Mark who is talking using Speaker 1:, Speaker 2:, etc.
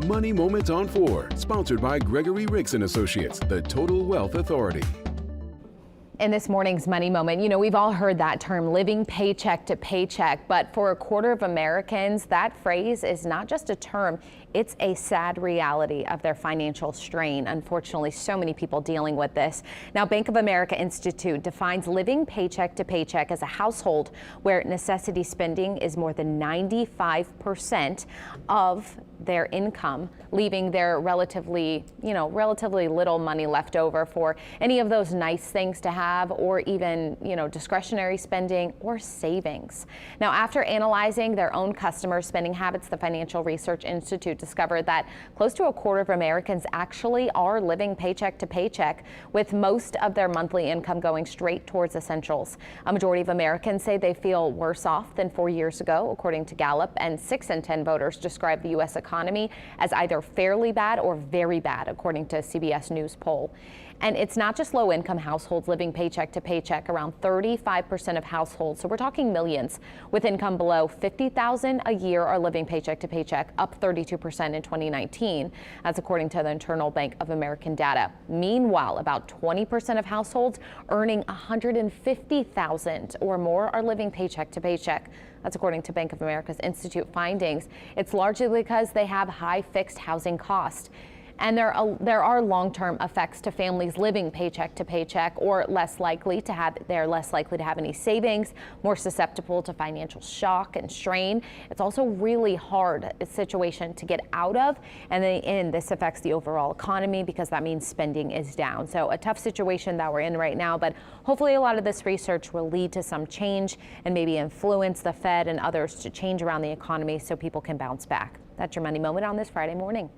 Speaker 1: Money Moment on 4, sponsored by Gregory Ricks & Associates, the Total Wealth Authority.
Speaker 2: In this morning's Money Moment, we've all heard that term, living paycheck to paycheck, but for a quarter of Americans, that phrase is not just a term, it's a sad reality of their financial strain. Unfortunately, so many people dealing with this. Now, Bank of America Institute defines living paycheck to paycheck as a household where necessity spending is more than 95% of their income, leaving their relatively little money left over for any of those nice things to have, or even, discretionary spending or savings. Now, after analyzing their own customer spending habits, the Financial Research Institute discovered that close to a quarter of Americans actually are living paycheck to paycheck, with most of their monthly income going straight towards essentials. A majority of Americans say they feel worse off than 4 years ago, according to Gallup, and 6 in 10 voters describe the U.S. economy as either fairly bad or very bad, according to a CBS News poll. And it's not just low-income households living paycheck to paycheck. Around 35% of households, so we're talking millions, with income below $50,000 a year are living paycheck to paycheck, up 32% in 2019. That's according to the Internal Bank of American data. Meanwhile, about 20% of households earning $150,000 or more are living paycheck to paycheck. That's according to Bank of America's Institute findings. It's largely because they have high fixed housing costs. And there are long-term effects to families living paycheck to paycheck, or they're less likely to have any savings, more susceptible to financial shock and strain. It's also really hard situation to get out of, and in the end, this affects the overall economy because that means spending is down. So a tough situation that we're in right now, but hopefully a lot of this research will lead to some change and maybe influence the Fed and others to change around the economy so people can bounce back. That's your Money Moment on this Friday morning.